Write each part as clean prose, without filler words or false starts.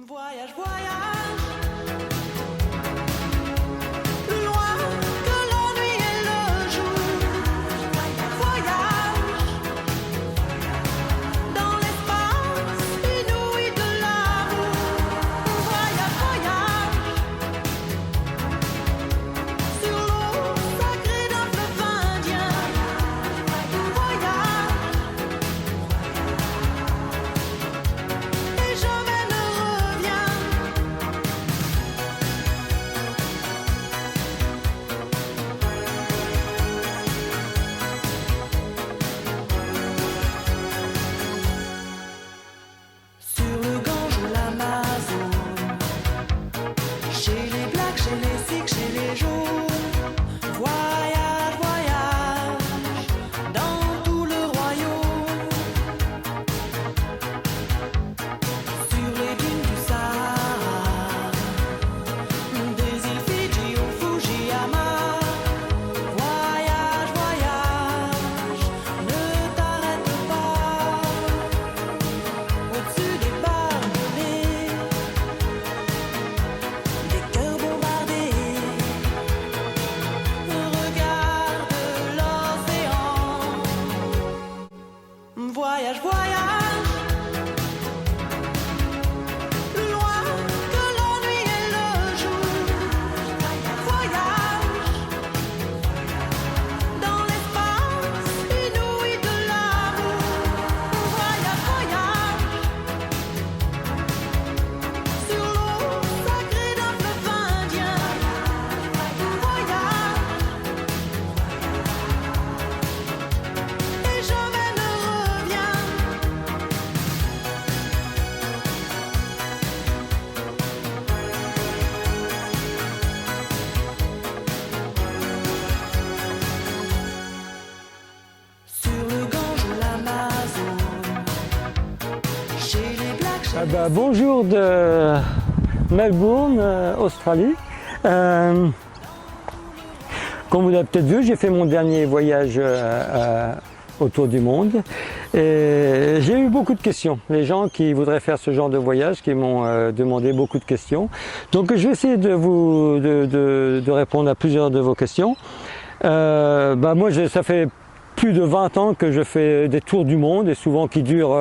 Voyage, voyage, plus loin que la nuit et le jour. Voyage, dans l'espace inouï de l'amour. Voyage, voyage, sur l'eau sacrée d'un fleuve indien. Voyage, et jamais ne reviens. Sur le Gange ou l'Amazone, chez les Blacks, chez les Sikhs, chez les Jaunes. Voyage, voyage, dans tout le royaume. Sur les dunes du Sahara, des îles Fidji au Fujiyama. Voyage, voyage, ne t'arrête pas. Au-dessus des barbelés, des cœurs bombardés, regarde l'océan. Voyage, voyage, plus loin que la nuit et le jour. Voyage, dans l'espace inouï de l'amour. Voyage, voyage, sur l'eau sacrée d'un fleuve indien. Voyage, et jamais ne reviens. Sur le Gange ou l'Amazone, chez les Blacks, Bonjour de Melbourne, Australie. Comme vous l'avez peut-être vu, j'ai fait mon dernier voyage autour du monde. Et j'ai eu beaucoup de questions. Les gens qui voudraient faire ce genre de voyage, qui m'ont demandé beaucoup de questions. Donc je vais essayer de répondre à plusieurs de vos questions. Moi, ça fait plus de 20 ans que je fais des tours du monde, et souvent qui durent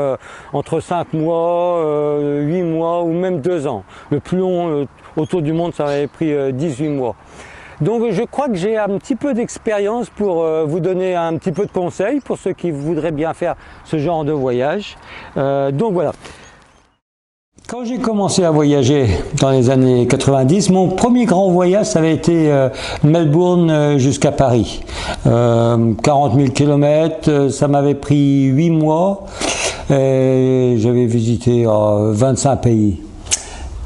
entre 5 mois, 8 mois ou même 2 ans. Le plus long autour du monde, ça avait pris 18 mois. Donc je crois que j'ai un petit peu d'expérience pour vous donner un petit peu de conseils pour ceux qui voudraient bien faire ce genre de voyage. Donc voilà. Quand j'ai commencé à voyager dans les années 90, mon premier grand voyage, ça avait été Melbourne jusqu'à Paris. 40 000 km, ça m'avait pris 8 mois et j'avais visité 25 pays.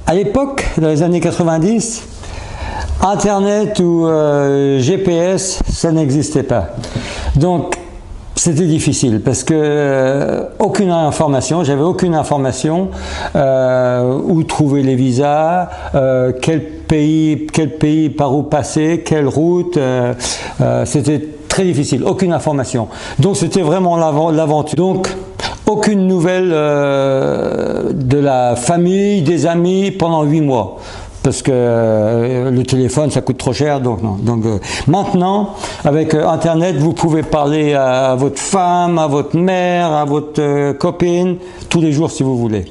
À l'époque, dans les années 90, Internet ou GPS, ça n'existait pas. Donc, c'était difficile parce que aucune information, j'avais aucune information où trouver les visas, quel pays par où passer, quelle route, c'était très difficile, aucune information. Donc c'était vraiment l'aventure. Donc aucune nouvelle de la famille, des amis pendant 8 mois. Parce que le téléphone, ça coûte trop cher, donc non. Donc maintenant, avec Internet, vous pouvez parler à votre femme, à votre mère, à votre copine, tous les jours si vous voulez.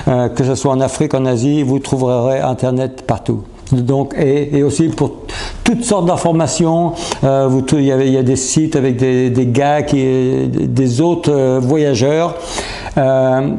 Que ce soit en Afrique, en Asie, vous trouverez Internet partout. Donc, et aussi pour toutes sortes d'informations, il y a des sites avec des gars, des autres voyageurs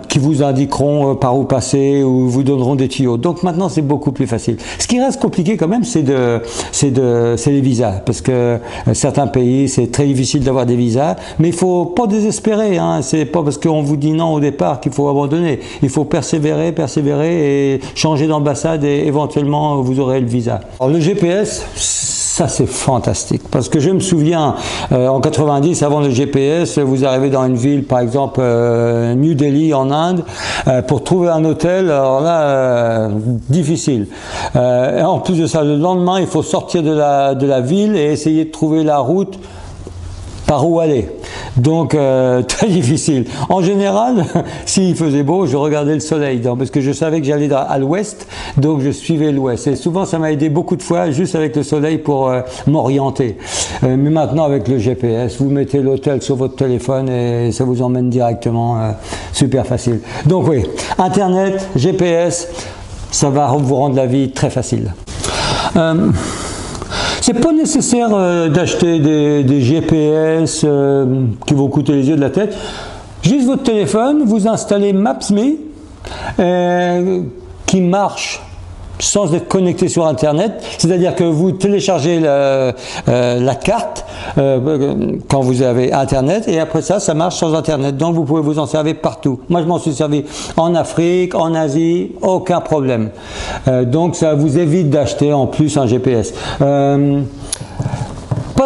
qui vous indiqueront par où passer ou vous donneront des tuyaux. Donc maintenant c'est beaucoup plus facile. Ce qui reste compliqué quand même, c'est les visas, parce que certains pays c'est très difficile d'avoir des visas, mais il faut pas désespérer. Hein. C'est pas parce qu'on vous dit non au départ qu'il faut abandonner. Il faut persévérer et changer d'ambassade et éventuellement vous aurez le visa. Alors, le GPS, ça c'est fantastique, parce que je me souviens en 90, avant le GPS, vous arrivez dans une ville, par exemple New Delhi en Inde, pour trouver un hôtel, alors là difficile. En plus de ça, le lendemain il faut sortir de la ville et essayer de trouver la route par où aller. Donc très difficile. En général, s'il faisait beau, je regardais le soleil, donc, parce que je savais que j'allais à l'ouest, donc je suivais l'ouest. Et souvent, ça m'a aidé beaucoup de fois, juste avec le soleil, pour m'orienter. Mais maintenant, avec le GPS, vous mettez l'hôtel sur votre téléphone et ça vous emmène directement, super facile. Donc oui, Internet, GPS, ça va vous rendre la vie très facile. C'est pas nécessaire d'acheter des GPS qui vont coûter les yeux de la tête. Juste votre téléphone, vous installez Maps.me qui marche sans être connecté sur Internet, c'est-à-dire que vous téléchargez la carte quand vous avez Internet, et après ça marche sans Internet, donc vous pouvez vous en servir partout. Moi je m'en suis servi en Afrique, en Asie, aucun problème. Donc ça vous évite d'acheter en plus un GPS. Pas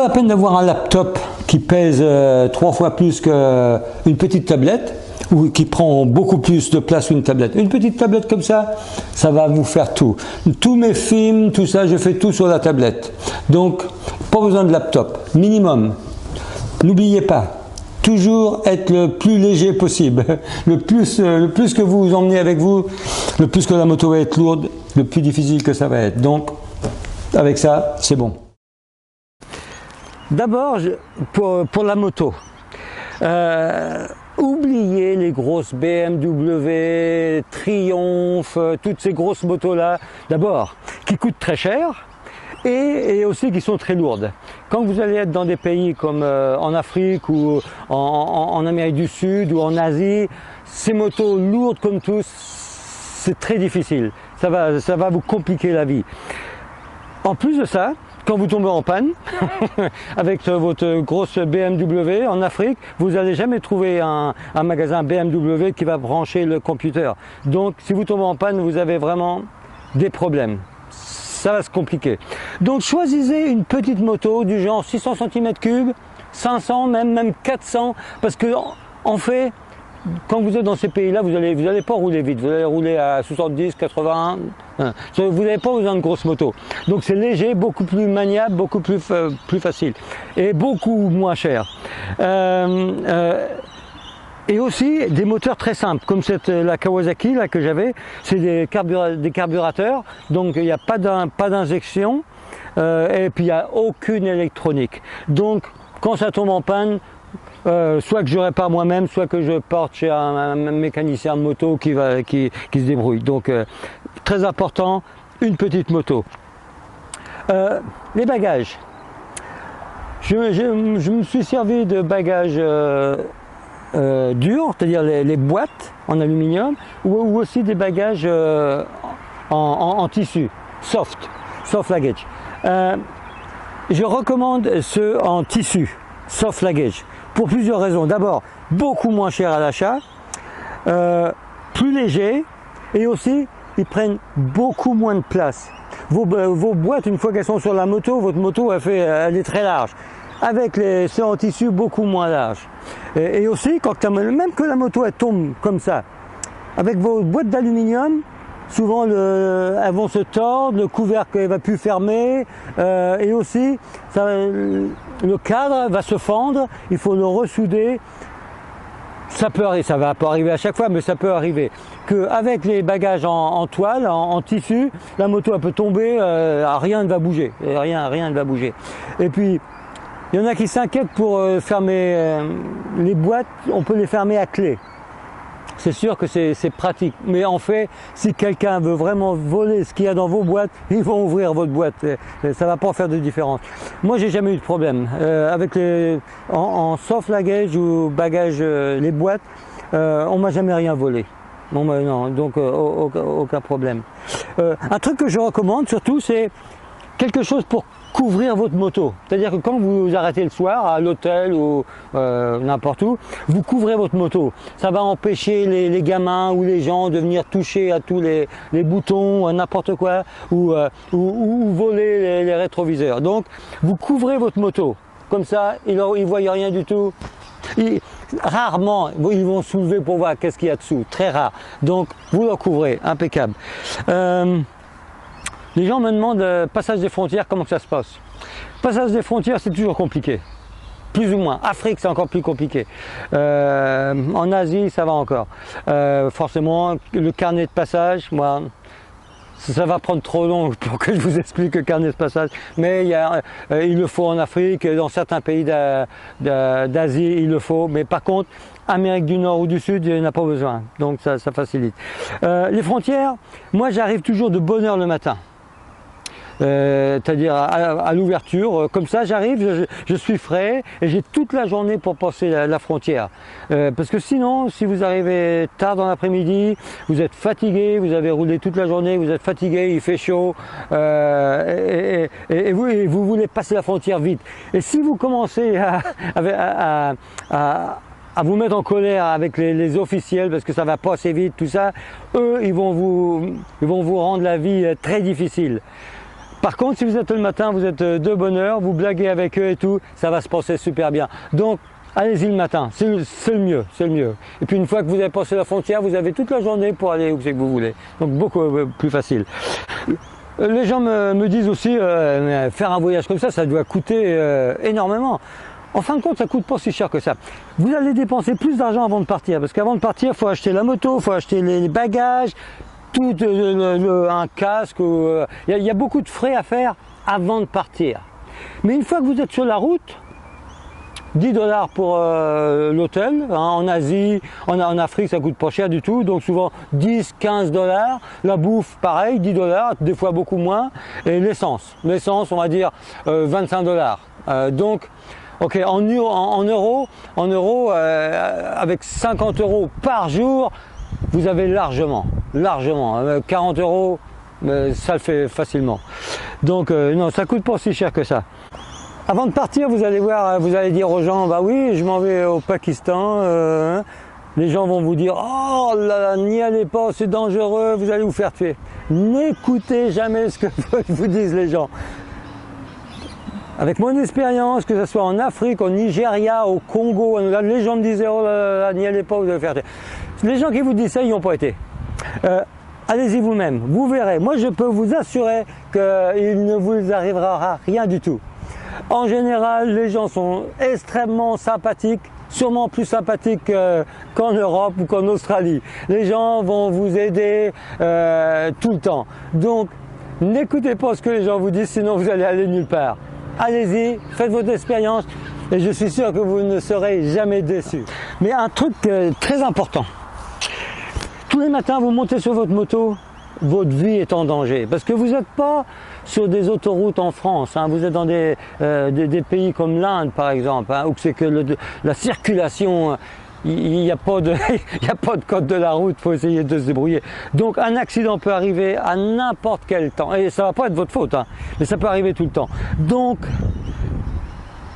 la peine d'avoir un laptop qui pèse 3 fois plus qu'une petite tablette, ou qui prend beaucoup plus de place qu'une tablette. Une petite tablette comme ça va vous faire tout. Tous mes films, tout ça, je fais tout sur la tablette. Donc, pas besoin de laptop, minimum. N'oubliez pas, toujours être le plus léger possible. Le plus que vous emmenez avec vous, le plus que la moto va être lourde, le plus difficile que ça va être. Donc, avec ça, c'est bon. D'abord, pour la moto. Oubliez les grosses BMW, Triumph, toutes ces grosses motos-là, d'abord, qui coûtent très cher et aussi qui sont très lourdes. Quand vous allez être dans des pays comme en Afrique ou en Amérique du Sud ou en Asie, ces motos lourdes comme tous, c'est très difficile. Ça va vous compliquer la vie. En plus de ça, quand vous tombez en panne, avec votre grosse BMW en Afrique, vous n'allez jamais trouver un magasin BMW qui va brancher le computer. Donc, si vous tombez en panne, vous avez vraiment des problèmes. Ça va se compliquer. Donc, choisissez une petite moto du genre 600 cm3, 500, même 400, parce que, en fait, quand vous êtes dans ces pays-là, vous allez pas rouler vite, vous allez rouler à 70, 80, vous n'avez pas besoin de grosses motos. Donc c'est léger, beaucoup plus maniable, beaucoup plus facile et beaucoup moins cher. Et aussi des moteurs très simples, comme la Kawasaki là, que j'avais, c'est des carburateurs, donc il n'y a pas d'injection et puis il n'y a aucune électronique. Donc quand ça tombe en panne, soit que je répare moi-même, soit que je porte chez un mécanicien de moto qui se débrouille. Donc très important, une petite moto. Les bagages. Je me suis servi de bagages durs, c'est-à-dire les boîtes en aluminium, ou aussi des bagages en tissu, soft luggage. Je recommande ceux en tissu, soft luggage. Pour plusieurs raisons. D'abord, beaucoup moins cher à l'achat, plus léger, et aussi, ils prennent beaucoup moins de place. Vos boîtes, une fois qu'elles sont sur la moto, votre moto, elle est très large. Avec ceux en tissu, beaucoup moins large. Et aussi, même que la moto, elle tombe comme ça, avec vos boîtes d'aluminium, souvent elles vont se tordre, le couvercle ne va plus fermer, et aussi le cadre va se fendre, il faut le ressouder. Ça va pas arriver à chaque fois, mais ça peut arriver. Qu'avec les bagages en toile, en tissu, la moto elle peut tomber, rien ne va bouger. Rien ne va bouger. Et puis, il y en a qui s'inquiètent pour fermer les boîtes, on peut les fermer à clé. C'est sûr que c'est pratique, mais en fait, si quelqu'un veut vraiment voler ce qu'il y a dans vos boîtes, ils vont ouvrir votre boîte, ça ne va pas faire de différence. Moi, j'ai jamais eu de problème. Avec en soft luggage ou bagage, les boîtes, on m'a jamais rien volé. Non, donc aucun problème. Un truc que je recommande surtout, c'est quelque chose pour couvrir votre moto. C'est-à-dire que quand vous arrêtez le soir à l'hôtel ou n'importe où, vous couvrez votre moto. Ça va empêcher les gamins ou les gens de venir toucher à tous les boutons, n'importe quoi, ou voler les rétroviseurs. Donc, vous couvrez votre moto. Comme ça, ils ne voient rien du tout. Rarement, ils vont soulever pour voir qu'est-ce qu'il y a dessous. Très rare. Donc, vous le couvrez. Impeccable. Les gens me demandent passage des frontières, comment ça se passe? Passage des frontières, c'est toujours compliqué. plus ou moins. Afrique, c'est encore plus compliqué. En Asie, ça va encore. Forcément, le carnet de passage, moi, ça va prendre trop long pour que je vous explique le carnet de passage. Mais il le faut en Afrique, dans certains pays d'Asie, il le faut. Mais par contre, Amérique du Nord ou du Sud, il n'y en a pas besoin. Donc ça facilite. Les frontières, moi, j'arrive toujours de bonne heure le matin. C'est-à-dire à l'ouverture, comme ça j'arrive, je suis frais et j'ai toute la journée pour passer la frontière. Parce que sinon, si vous arrivez tard dans l'après-midi, vous êtes fatigué, vous avez roulé toute la journée, vous êtes fatigué, il fait chaud, et vous voulez passer la frontière vite. Et si vous commencez à vous mettre en colère avec les officiels parce que ça va pas assez vite, tout ça, eux, ils vont vous rendre la vie très difficile. Par contre, si vous êtes le matin, vous êtes de bonne heure, vous blaguez avec eux et tout, ça va se passer super bien. Donc, allez-y le matin, c'est le mieux, c'est le mieux. Et puis une fois que vous avez passé la frontière, vous avez toute la journée pour aller où c'est que vous voulez. Donc beaucoup plus facile. Les gens me disent aussi, faire un voyage comme ça doit coûter énormément. En fin de compte, ça coûte pas si cher que ça. Vous allez dépenser plus d'argent avant de partir, parce qu'avant de partir, il faut acheter la moto, il faut acheter les bagages, tout un casque, il y a beaucoup de frais à faire avant de partir. Mais une fois que vous êtes sur la route, 10 $ pour l'hôtel, hein, en Asie, en Afrique ça coûte pas cher du tout, donc souvent 10, 15 $, la bouffe pareil, 10 $, des fois beaucoup moins, et l'essence on va dire 25 $. Donc ok, en euros, avec 50 € par jour, vous avez largement, 40 €, ça le fait facilement. Donc non, ça coûte pas si cher que ça. Avant de partir, vous allez voir, vous allez dire aux gens, bah oui, je m'en vais au Pakistan. Les gens vont vous dire, oh là là, n'y allez pas, c'est dangereux, vous allez vous faire tuer. N'écoutez jamais ce que vous disent les gens. Avec mon expérience, que ce soit en Afrique, au Nigeria, au Congo, les gens me disaient, oh là là, n'y allez pas, vous allez vous faire tuer. Les gens qui vous disent ça, ils n'y ont pas été. Allez-y vous-même, vous verrez. Moi, je peux vous assurer qu'il ne vous arrivera rien du tout. En général, les gens sont extrêmement sympathiques, sûrement plus sympathiques qu'en Europe ou qu'en Australie. Les gens vont vous aider tout le temps. Donc, n'écoutez pas ce que les gens vous disent, sinon vous allez aller nulle part. Allez-y, faites votre expérience et je suis sûr que vous ne serez jamais déçus. Mais un truc très important, tous les matins vous montez sur votre moto, votre vie est en danger parce que vous n'êtes pas sur des autoroutes en France, hein. Vous êtes dans des pays comme l'Inde par exemple, hein, où c'est que la circulation, il n'y a pas de code de la route, il faut essayer de se débrouiller. Donc un accident peut arriver à n'importe quel temps, et ça ne va pas être votre faute, hein, mais ça peut arriver tout le temps. Donc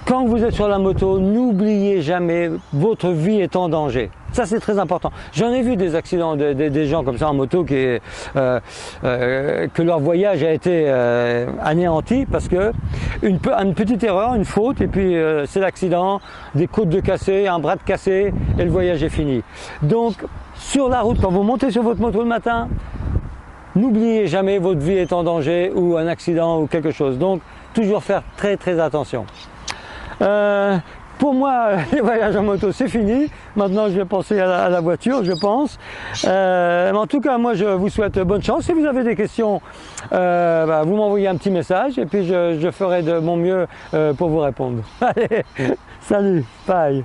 quand vous êtes sur la moto, n'oubliez jamais, votre vie est en danger. Ça c'est très important. J'en ai vu des accidents, des gens comme ça en moto que leur voyage a été anéanti parce que une petite erreur, une faute, et puis c'est l'accident, des côtes de cassé, un bras de cassé, et le voyage est fini. Donc sur la route, quand vous montez sur votre moto le matin, n'oubliez jamais, votre vie est en danger ou un accident ou quelque chose. Donc toujours faire très très attention. Pour moi, les voyages en moto, c'est fini. Maintenant, je vais penser à la voiture, je pense. Mais en tout cas, moi, je vous souhaite bonne chance. Si vous avez des questions, vous m'envoyez un petit message et puis je ferai de mon mieux pour vous répondre. Allez, salut, bye.